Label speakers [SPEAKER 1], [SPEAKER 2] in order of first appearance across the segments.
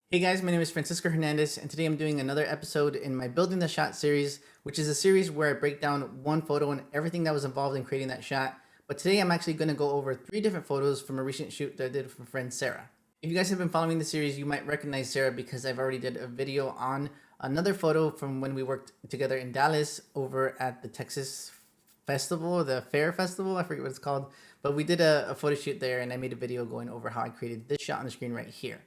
[SPEAKER 1] Hey guys, my name is Francisco Hernandez, and today I'm doing another episode in my Building the Shot series, which is a series where I break down one photo and everything that was involved in creating that shot. But today I'm actually going to go over 3 different photos from a recent shoot that I did with my friend Sarah. If you guys have been following the series, you might recognize Sarah because I've already did a video on another photo from when we worked together in Dallas over at the Texas Festival, the Fair Festival, I forget what it's called. But we did a photo shoot there, and I made a video going over how I created this shot on the screen right here.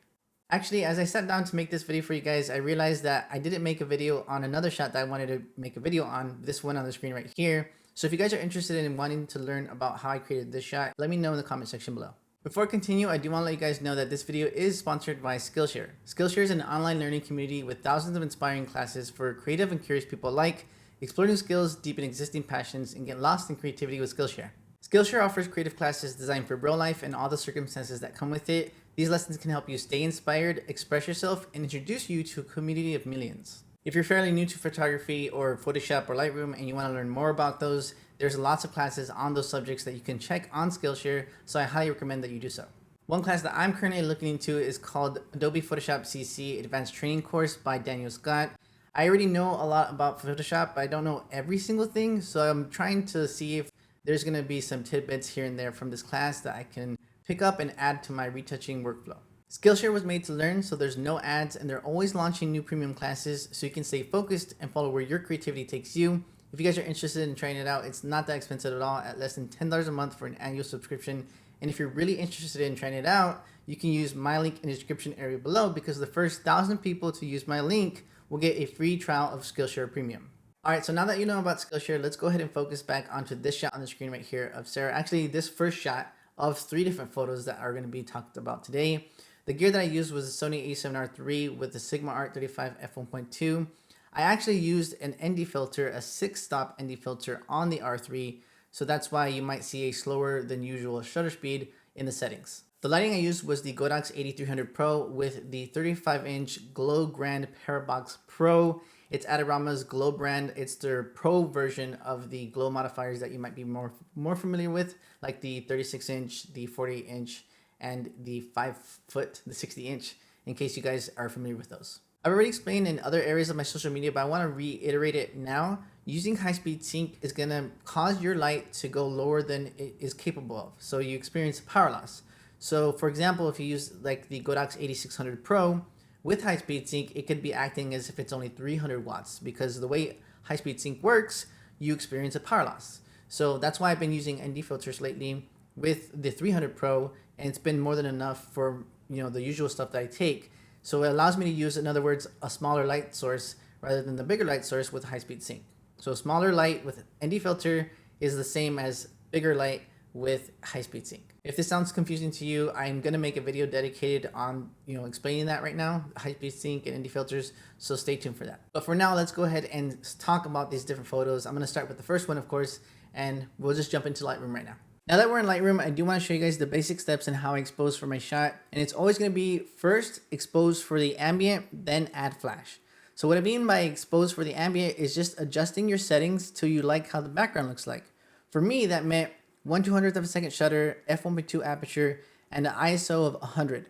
[SPEAKER 1] Actually, as I sat down to make this video for you guys, I realized that I didn't make a video on another shot that I wanted to make a video on, this one on the screen right here. So if you guys are interested in wanting to learn about how I created this shot, let me know in the comment section below. Before I continue, I do want to let you guys know that this video is sponsored by Skillshare. Skillshare is an online learning community with thousands of inspiring classes for creative and curious people alike. Explore new skills, deepen existing passions, and get lost in creativity with Skillshare. Skillshare offers creative classes designed for real life and all the circumstances that come with it. These lessons can help you stay inspired, express yourself, and introduce you to a community of millions. If you're fairly new to photography or Photoshop or Lightroom and you want to learn more about those, there's lots of classes on those subjects that you can check on Skillshare, so I highly recommend that you do so. One class that I'm currently looking into is called Adobe Photoshop CC Advanced Training Course by Daniel Scott. I already know a lot about Photoshop, but I don't know every single thing, so I'm trying to see if there's going to be some tidbits here and there from this class that I can pick up and add to my retouching workflow. Skillshare was made to learn, so there's no ads, and they're always launching new premium classes so you can stay focused and follow where your creativity takes you. If you guys are interested in trying it out, it's not that expensive at all, at less than $10 a month for an annual subscription. And if you're really interested in trying it out, you can use my link in the description area below, because the first 1,000 people to use my link will get a free trial of Skillshare Premium. Alright, so now that you know about Skillshare, let's go ahead and focus back onto this shot on the screen right here of Sarah. Actually, this first shot of 3 different photos that are going to be talked about today. The gear that I used was a Sony a7R III with the Sigma Art 35 f1.2. I actually used an ND filter, a 6-stop ND filter on the R3, so that's why you might see a slower than usual shutter speed in the settings. The lighting I used was the Godox AD300 Pro with the 35-inch Glow Grand Parabox Pro. It's Adorama's Glow brand. It's their pro version of the glow modifiers that you might be more familiar with, like the 36-inch, the 48-inch, and the 5-foot, the 60-inch, in case you guys are familiar with those. I've already explained in other areas of my social media, but I want to reiterate it now. Using high-speed sync is going to cause your light to go lower than it is capable of, so you experience power loss. So for example, if you use like the Godox AD600 Pro, with high-speed sync, it could be acting as if it's only 300 watts, because the way high-speed sync works, you experience a power loss. So that's why I've been using ND filters lately with the 300 Pro, and it's been more than enough for the usual stuff that I take. So it allows me to use, in other words, a smaller light source rather than the bigger light source with high-speed sync. So smaller light with ND filter is the same as bigger light with high-speed sync. If this sounds confusing to you, I'm going to make a video dedicated on explaining that right now, high-speed sync and ND filters, so stay tuned for that. But for now, let's go ahead and talk about these different photos. I'm going to start with the first one, of course, and we'll just jump into Lightroom right now. Now that we're in Lightroom, I do want to show you guys the basic steps and how I expose for my shot. And it's always going to be first expose for the ambient, then add flash. So what I mean by expose for the ambient is just adjusting your settings till you like how the background looks like. For me, that meant 1/200th of a second shutter, f1.2 aperture, and an ISO of 100.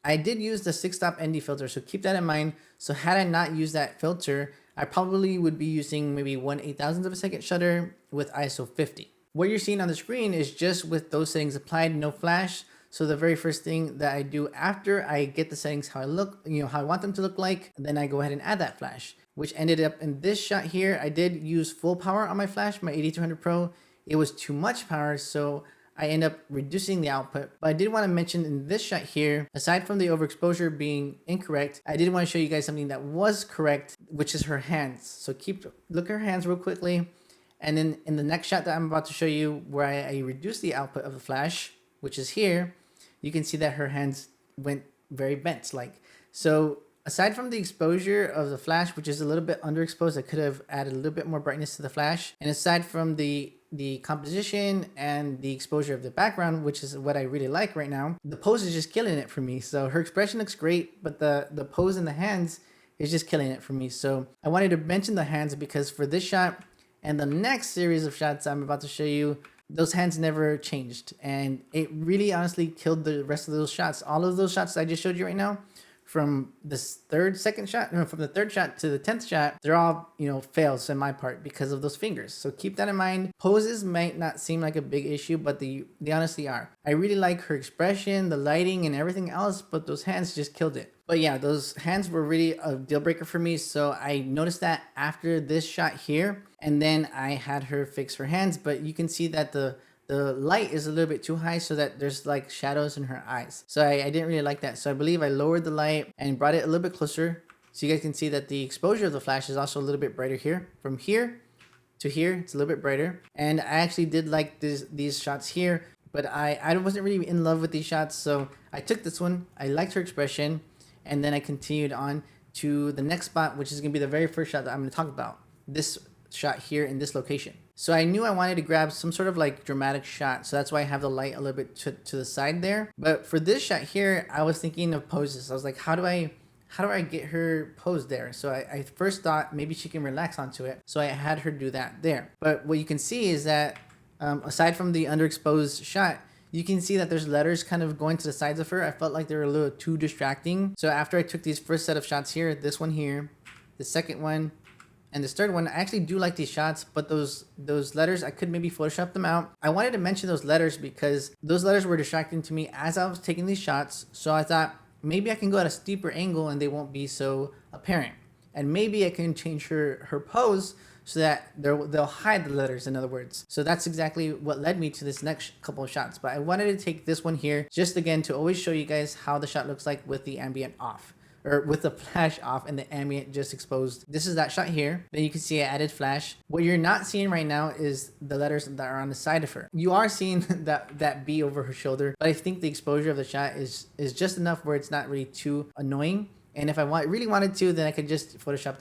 [SPEAKER 1] I did use the 6-stop ND filter, so keep that in mind. So had I not used that filter, I probably would be using maybe 1/8000th of a second shutter with ISO 50. What you're seeing on the screen is just with those settings applied, no flash. So the very first thing that I do after I get the settings how I look, how I want them to look like, then I go ahead and add that flash, which ended up in this shot here. I did use full power on my flash, my AD300 Pro. It was too much power, so I end up reducing the output. But I did want to mention in this shot here, aside from the overexposure being incorrect, I did want to show you guys something that was correct, which is her hands. So look at her hands real quickly. And then in the next shot that I'm about to show you, where I reduced the output of the flash, which is here, you can see that her hands went very bent. So aside from the exposure of the flash, which is a little bit underexposed, I could have added a little bit more brightness to the flash. And aside from the composition and the exposure of the background, which is what I really like right now, the pose is just killing it for me. So her expression looks great, but the pose in the hands is just killing it for me. So I wanted to mention the hands because for this shot and the next series of shots I'm about to show you, those hands never changed. And it really honestly killed the rest of those shots. All of those shots I just showed you right now, from this second shot, no, from the third shot to the 10th shot, they're all, fails in my part because of those fingers. So keep that in mind. Poses might not seem like a big issue, but they honestly are. I really like her expression, the lighting, and everything else, but those hands just killed it. But yeah, those hands were really a deal breaker for me. So I noticed that after this shot here, and then I had her fix her hands, but you can see that the light is a little bit too high so that there's like shadows in her eyes. So I didn't really like that. So I believe I lowered the light and brought it a little bit closer. So you guys can see that the exposure of the flash is also a little bit brighter here. From here to here, it's a little bit brighter. And I actually did like these shots here, but I wasn't really in love with these shots. So I took this one, I liked her expression, and then I continued on to the next spot, which is gonna be the very first shot that I'm gonna talk about. This shot here in this location. So I knew I wanted to grab some sort of like dramatic shot. So that's why I have the light a little bit to the side there. But for this shot here, I was thinking of poses. I was like, how do I get her posed there? So I first thought maybe she can relax onto it. So I had her do that there. But what you can see is that aside from the underexposed shot, you can see that there's letters kind of going to the sides of her. I felt like they were a little too distracting. So after I took these first set of shots here, this one here, the second one, and this third one, I actually do like these shots, but those letters, I could maybe Photoshop them out. I wanted to mention those letters because those letters were distracting to me as I was taking these shots. So I thought maybe I can go at a steeper angle and they won't be so apparent. And maybe I can change her pose so that they'll hide the letters, in other words. So that's exactly what led me to this next couple of shots. But I wanted to take this one here just again to always show you guys how the shot looks like with the ambient off, or with the flash off and the ambient just exposed. This is that shot here. Then you can see I added flash. What you're not seeing right now is the letters that are on the side of her. You are seeing that B over her shoulder, but I think the exposure of the shot is just enough where it's not really too annoying. And if I really wanted to, then I could just Photoshop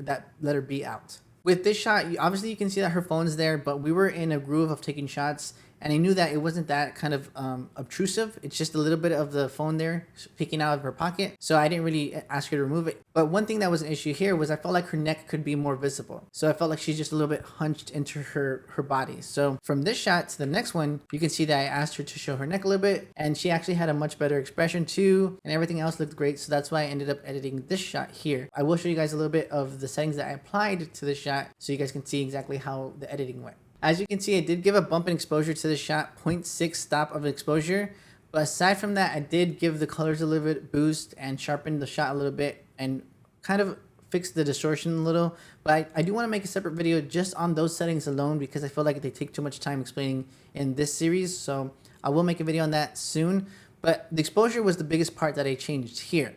[SPEAKER 1] that letter B out. With this shot, obviously you can see that her phone's there, but we were in a groove of taking shots, and I knew that it wasn't that kind of obtrusive. It's just a little bit of the phone there peeking out of her pocket. So I didn't really ask her to remove it. But one thing that was an issue here was I felt like her neck could be more visible. So I felt like she's just a little bit hunched into her body. So from this shot to the next one, you can see that I asked her to show her neck a little bit, and she actually had a much better expression too, and everything else looked great. So that's why I ended up editing this shot here. I will show you guys a little bit of the settings that I applied to this shot so you guys can see exactly how the editing went. As you can see, I did give a bump in exposure to the shot, 0.6 stop of exposure. But aside from that, I did give the colors a little bit boost and sharpen the shot a little bit and kind of fix the distortion a little. But I do want to make a separate video just on those settings alone because I feel like they take too much time explaining in this series. So I will make a video on that soon. But the exposure was the biggest part that I changed here.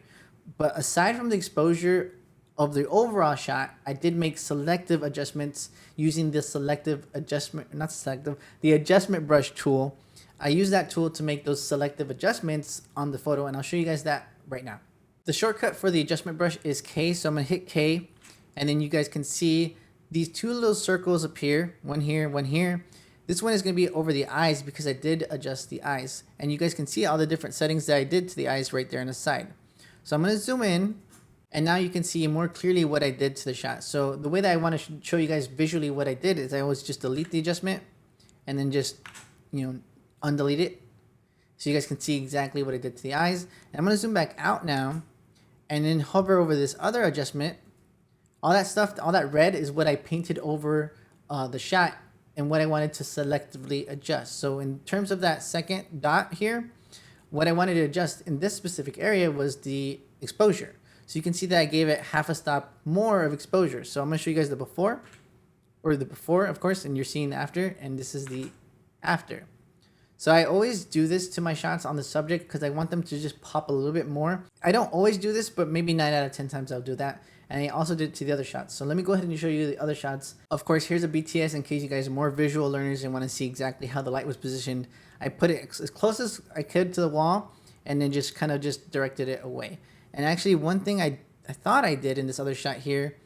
[SPEAKER 1] But aside from the exposure of the overall shot, I did make selective adjustments using the the adjustment brush tool. I use that tool to make those selective adjustments on the photo, and I'll show you guys that right now. The shortcut for the adjustment brush is K, so I'm gonna hit K, and then you guys can see these two little circles appear, one here, one here. This one is gonna be over the eyes because I did adjust the eyes, and you guys can see all the different settings that I did to the eyes right there on the side. So I'm gonna zoom in, and now you can see more clearly what I did to the shot. So the way that I want to show you guys visually what I did is I always just delete the adjustment and then just, undelete it. So you guys can see exactly what I did to the eyes. And I'm going to zoom back out now and then hover over this other adjustment. All that stuff, all that red is what I painted over the shot and what I wanted to selectively adjust. So in terms of that second dot here, what I wanted to adjust in this specific area was the exposure. So you can see that I gave it half a stop more of exposure. So I'm going to show you guys the before, of course, and you're seeing the after, and this is the after. So I always do this to my shots on the subject because I want them to just pop a little bit more. I don't always do this, but maybe 9 out of 10 times I'll do that. And I also did it to the other shots. So let me go ahead and show you the other shots. Of course, here's a BTS in case you guys are more visual learners and want to see exactly how the light was positioned. I put it as close as I could to the wall and then just kind of just directed it away. And actually one thing I thought I did in this other shot here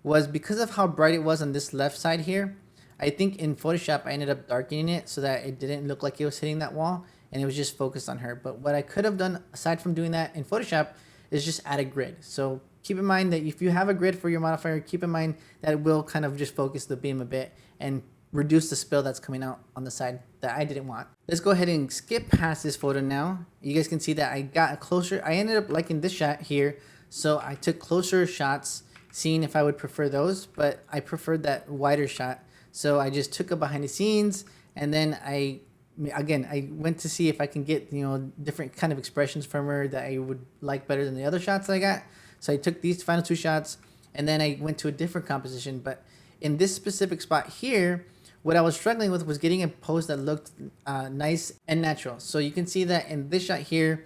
[SPEAKER 1] was because of how bright it was on this left side here, I think in Photoshop I ended up darkening it so that it didn't look like it was hitting that wall and it was just focused on her. But what I could have done aside from doing that in Photoshop is just add a grid. So keep in mind that if you have a grid for your modifier, keep in mind that it will kind of just focus the beam a bit and reduce the spill that's coming out on the side that I didn't want. Let's go ahead and skip past this photo now. You guys can see that I got closer. I ended up liking this shot here, so I took closer shots, seeing if I would prefer those, but I preferred that wider shot. So I just took a behind the scenes, and then I went to see if I can get, you know, different kind of expressions from her that I would like better than the other shots I got. So I took these final two shots, and then I went to a different composition. But in this specific spot here, what I was struggling with was getting a pose that looked nice and natural. So you can see that in this shot here,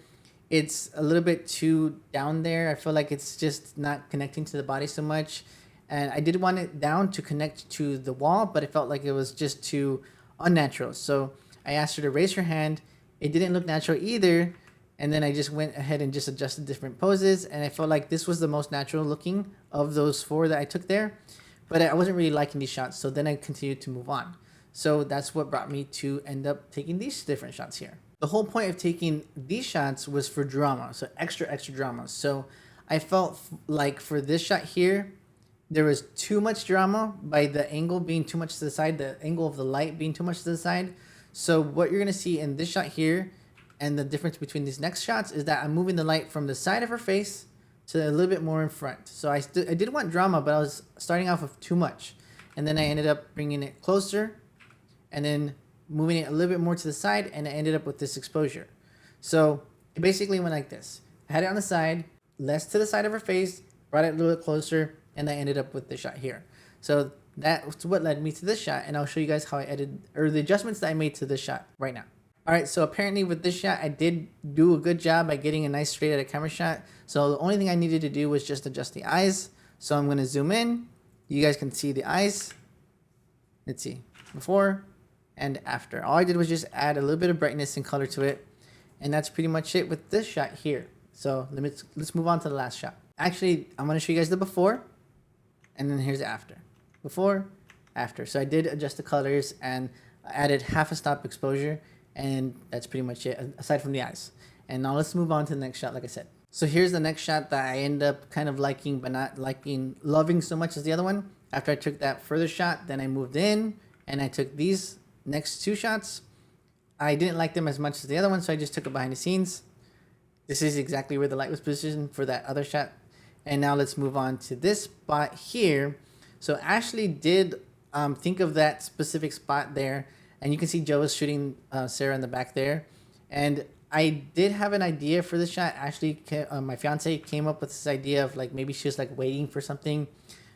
[SPEAKER 1] it's a little bit too down there. I feel like it's just not connecting to the body so much. And I did want it down to connect to the wall, but it felt like it was just too unnatural. So I asked her to raise her hand. It didn't look natural either. And then I just went ahead and just adjusted different poses. And I felt like this was the most natural looking of those four that I took there. But I wasn't really liking these shots. So then I continued to move on. So that's what brought me to end up taking these different shots here. The whole point of taking these shots was for drama. So extra drama. So I felt like for this shot here, there was too much drama by the angle being too much to the side, the angle of the light being too much to the side. So what you're going to see in this shot here and the difference between these next shots is that I'm moving the light from the side of her face to a little bit more in front. So I did want drama, but I was starting off with too much. And then I ended up bringing it closer and then moving it a little bit more to the side, and I ended up with this exposure. So it basically went like this. I had it on the side, less to the side of her face, brought it a little bit closer, and I ended up with the shot here. So that's what led me to this shot, and I'll show you guys how I edited, or the adjustments that I made to this shot right now. All right, so apparently with this shot, I did do a good job by getting a nice straight out of camera shot. So the only thing I needed to do was just adjust the eyes. So I'm gonna zoom in. You guys can see the eyes. Let's see, before and after. All I did was just add a little bit of brightness and color to it. And that's pretty much it with this shot here. So let's move on to the last shot. Actually, I'm gonna show you guys the before, and then here's the after. Before, after. So I did adjust the colors and added half a stop exposure, and that's pretty much it, aside from the eyes. And now let's move on to the next shot, like I said. So here's the next shot that I end up kind of liking, but not loving so much as the other one. After I took that further shot, then I moved in, and I took these next two shots. I didn't like them as much as the other one, so I just took it behind the scenes. This is exactly where the light was positioned for that other shot. And now let's move on to this spot here. So Ashley did think of that specific spot there, and you can see Joe is shooting Sarah in the back there. And I did have an idea for this shot. Ashley, my fiance, came up with this idea of like maybe she was like waiting for something.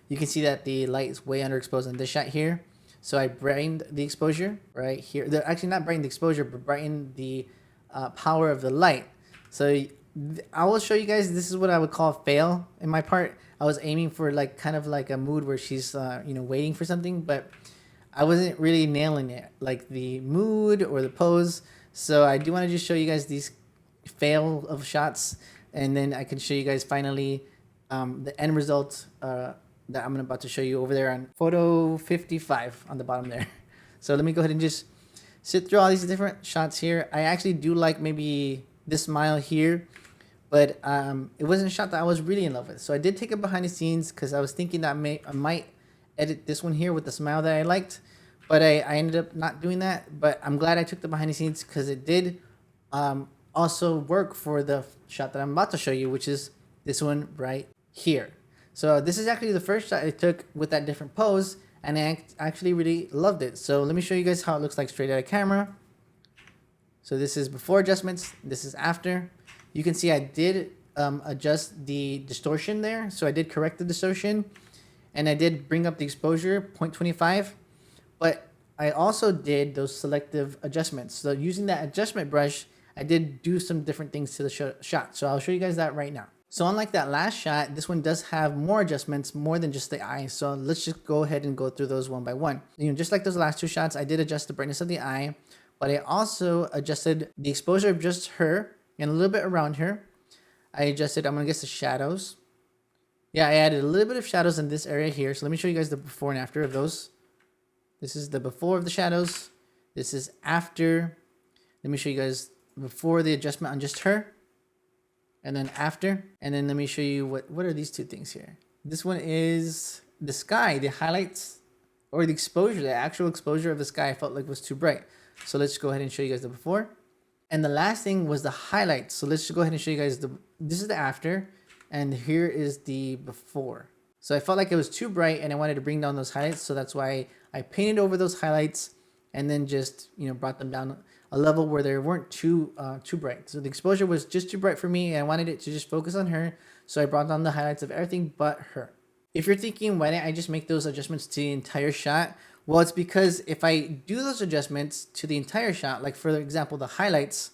[SPEAKER 1] You can see that the light is way underexposed in this shot here. So I brightened the exposure right here. Actually, not brightened the exposure, but brightened the power of the light. So I will show you guys. This is what I would call a fail in my part. I was aiming for like kind of like a mood where she's waiting for something, but I wasn't really nailing it, like the mood or the pose. So I do want to just show you guys these fail of shots, and then I can show you guys finally the end result that I'm about to show you over there on photo 55 on the bottom there. So let me go ahead and just sit through all these different shots here. I actually do like maybe this smile here, but it wasn't a shot that I was really in love with. So I did take it behind the scenes because I was thinking that I might edit this one here with the smile that I liked, but I ended up not doing that. But I'm glad I took the behind the scenes because it did also work for the shot that I'm about to show you, which is this one right here. So this is actually the first shot I took with that different pose, and I actually really loved it. So let me show you guys how it looks like straight out of camera. So this is before adjustments, this is after. You can see I did adjust the distortion there. So I did correct the distortion, and I did bring up the exposure 0.25, but I also did those selective adjustments. So using that adjustment brush, I did do some different things to the shot. So I'll show you guys that right now. So unlike that last shot, this one does have more adjustments, more than just the eye. So let's just go ahead and go through those one by one. Just like those last two shots, I did adjust the brightness of the eye, but I also adjusted the exposure of just her and a little bit around her. I adjusted, I'm gonna guess, the shadows. Yeah, I added a little bit of shadows in this area here. So let me show you guys the before and after of those. This is the before of the shadows. This is after. Let me show you guys before the adjustment on just her, and then after. And then let me show you what are these two things here. This one is the sky, the highlights or the exposure, the actual exposure of the sky, I felt like was too bright. So let's go ahead and show you guys the before. And the last thing was the highlights. So let's just go ahead and show you guys this is the after, and here is the before. So I felt like it was too bright and I wanted to bring down those highlights. So that's why I painted over those highlights and then just, brought them down a level where they weren't too bright. So the exposure was just too bright for me, and I wanted it to just focus on her. So I brought down the highlights of everything but her. If you're thinking, why didn't I just make those adjustments to the entire shot? Well, it's because if I do those adjustments to the entire shot, like for example, the highlights,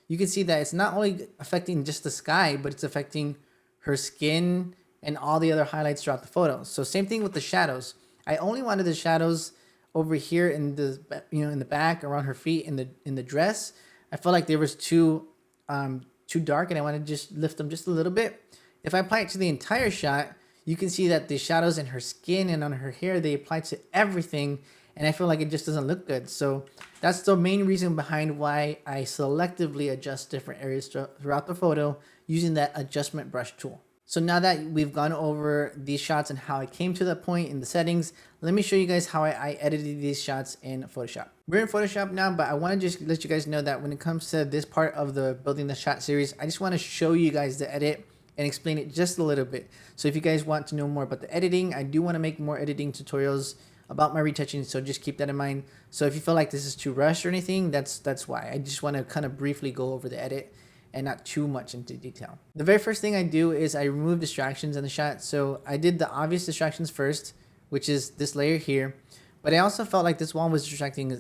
[SPEAKER 1] you can see that it's not only affecting just the sky, but it's affecting her skin and all the other highlights throughout the photo. So same thing with the shadows. I only wanted the shadows over here in the in the back around her feet in the dress. I felt like they was too dark, and I wanted to just lift them just a little bit. If I apply it to the entire shot, you can see that the shadows in her skin and on her hair, they apply to everything, and I feel like it just doesn't look good. So that's the main reason behind why I selectively adjust different areas throughout the photo using that adjustment brush tool. So now that we've gone over these shots and how I came to that point in the settings, let me show you guys how I edited these shots in Photoshop. We're in Photoshop now, but I want to just let you guys know that when it comes to this part of the Building the Shot series, I just want to show you guys the edit and explain it just a little bit. So if you guys want to know more about the editing, I do want to make more editing tutorials about my retouching, so just keep that in mind. So if you feel like this is too rushed or anything, that's why. I just want to kind of briefly go over the edit and not too much into detail. The very first thing I do is I remove distractions in the shot. So I did the obvious distractions first, which is this layer here, but I also felt like this wall was distracting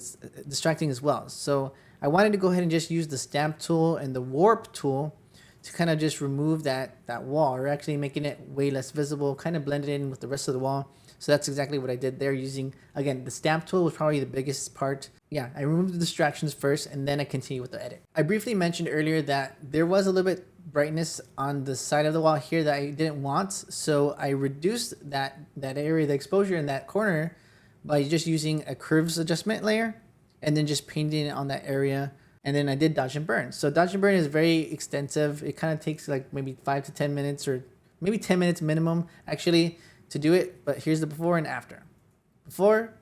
[SPEAKER 1] as well. So I wanted to go ahead and just use the stamp tool and the warp tool to kind of just remove that wall, or actually making it way less visible, kind of blend it in with the rest of the wall. So that's exactly what I did there, using, again, the stamp tool was probably the biggest part. Yeah, I removed the distractions first and then I continue with the edit. I briefly mentioned earlier that there was a little bit brightness on the side of the wall here that I didn't want. So I reduced that area, the exposure in that corner, by just using a curves adjustment layer and then just painting it on that area. And then I did dodge and burn. So dodge and burn is very extensive. It kind of takes like maybe 5 to 10 minutes, or maybe 10 minutes minimum actually, to do it. But here's the before and after. Before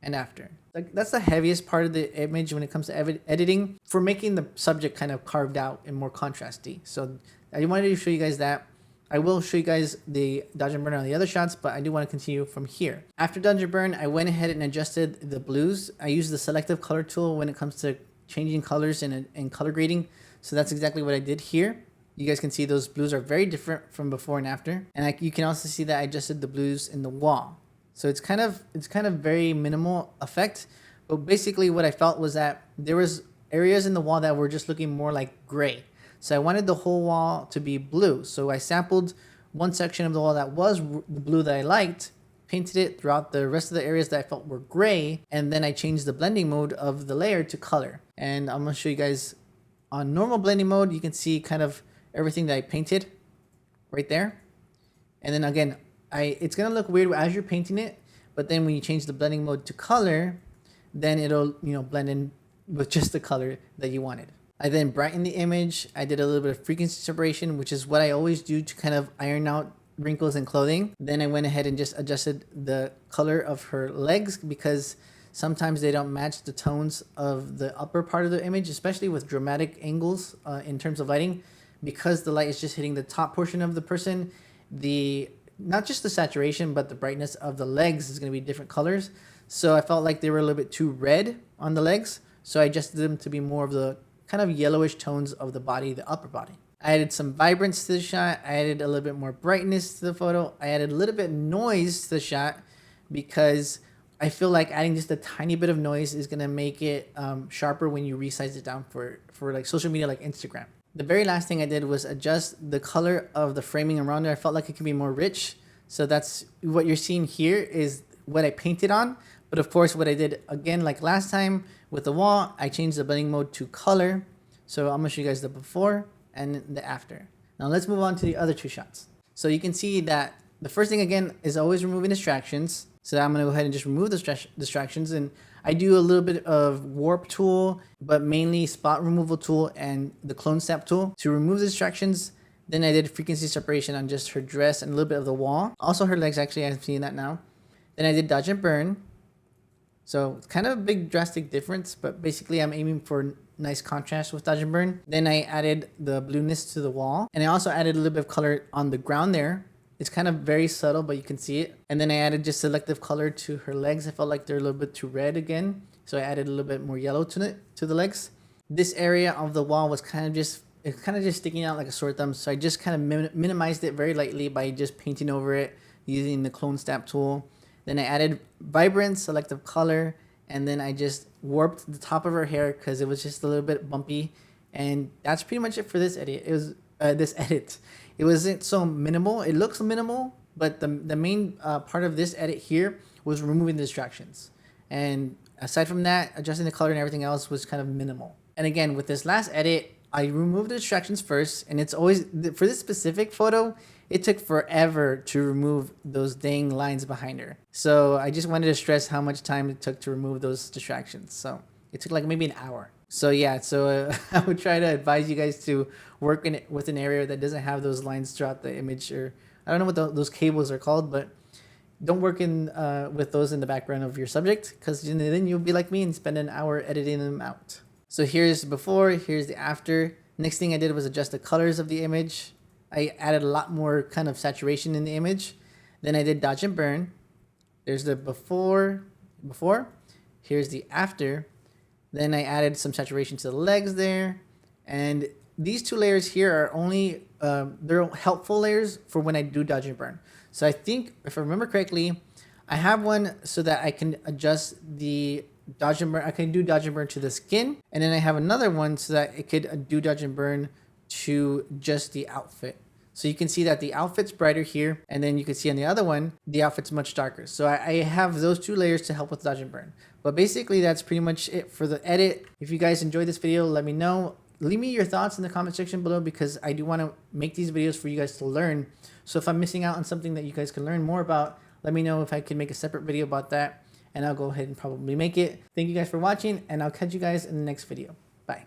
[SPEAKER 1] and after. Like, that's the heaviest part of the image when it comes to editing, for making the subject kind of carved out and more contrasty. So I wanted to show you guys that. I will show you guys the dodge and burn on the other shots, but I do want to continue from here. After dodge and burn, I went ahead and adjusted the blues. I use the selective color tool when it comes to changing colors and color grading. So that's exactly what I did here. You guys can see those blues are very different from before and after. And you can also see that I adjusted the blues in the wall. So it's kind of very minimal effect. But basically what I felt was that there was areas in the wall that were just looking more like gray. So I wanted the whole wall to be blue. So I sampled one section of the wall that was the blue that I liked, painted it throughout the rest of the areas that I felt were gray, and then I changed the blending mode of the layer to color. And I'm gonna show you guys on normal blending mode. You can see kind of everything that I painted right there. And then again, it's gonna look weird as you're painting it, but then when you change the blending mode to color, then it'll blend in with just the color that you wanted. I then brightened the image. I did a little bit of frequency separation, which is what I always do to kind of iron out wrinkles in clothing. Then I went ahead and just adjusted the color of her legs, because sometimes they don't match the tones of the upper part of the image, especially with dramatic angles in terms of lighting, because the light is just hitting the top portion of the person. Not just the saturation, but the brightness of the legs is going to be different colors. So I felt like they were a little bit too red on the legs. So I adjusted them to be more of the kind of yellowish tones of the body, the upper body. I added some vibrance to the shot. I added a little bit more brightness to the photo. I added a little bit of noise to the shot, because I feel like adding just a tiny bit of noise is going to make it sharper when you resize it down for like social media like Instagram. The very last thing I did was adjust the color of the framing around it. I felt like it could be more rich. So that's what you're seeing here is what I painted on. But of course, what I did again, like last time with the wall, I changed the blending mode to color. So I'm gonna show you guys the before and the after. Now let's move on to the other two shots. So you can see that the first thing again is always removing distractions. So I'm gonna go ahead and just remove the distractions, and I do a little bit of warp tool, but mainly spot removal tool and the clone stamp tool to remove the distractions. Then I did frequency separation on just her dress and a little bit of the wall. Also her legs, actually, I'm seeing that now. Then I did dodge and burn. So it's kind of a big drastic difference, but basically I'm aiming for nice contrast with dodge and burn. Then I added the blueness to the wall, and I also added a little bit of color on the ground there. It's kind of very subtle, but you can see it. And then I added just selective color to her legs. I felt like they're a little bit too red again, so I added a little bit more yellow to the legs. This area of the wall was kind of just sticking out like a sore thumb, so I just kind of minimized it very lightly by just painting over it using the clone stamp tool. Then I added vibrant selective color, and then I just warped the top of her hair because it was just a little bit bumpy. And that's pretty much it for this edit. It was It wasn't so minimal. It looks minimal, but the main part of this edit here was removing the distractions. And aside from that, adjusting the color and everything else was kind of minimal. And again, with this last edit, I removed the distractions first, and it's always, for this specific photo, it took forever to remove those dang lines behind her. So I just wanted to stress how much time it took to remove those distractions. So it took like maybe an hour. So yeah, I would try to advise you guys to work with an area that doesn't have those lines throughout the image, or I don't know what those cables are called, but don't work with those in the background of your subject, because then you'll be like me and spend an hour editing them out. So here's the before, here's the after. Next thing I did was adjust the colors of the image. I added a lot more kind of saturation in the image. Then I did dodge and burn. There's the before. Here's the after. Then I added some saturation to the legs there. And these two layers here are only, they're helpful layers for when I do dodge and burn. So I think, if I remember correctly, I have one so that I can adjust the dodge and burn. I can do dodge and burn to the skin. And then I have another one so that it could do dodge and burn to just the outfit. So you can see that the outfit's brighter here, and then you can see on the other one, the outfit's much darker. So I have those two layers to help with dodge and burn. But basically that's pretty much it for the edit. If you guys enjoyed this video, let me know. Leave me your thoughts in the comment section below, because I do want to make these videos for you guys to learn. So if I'm missing out on something that you guys can learn more about, let me know if I can make a separate video about that, and I'll go ahead and probably make it. Thank you guys for watching, and I'll catch you guys in the next video. Bye.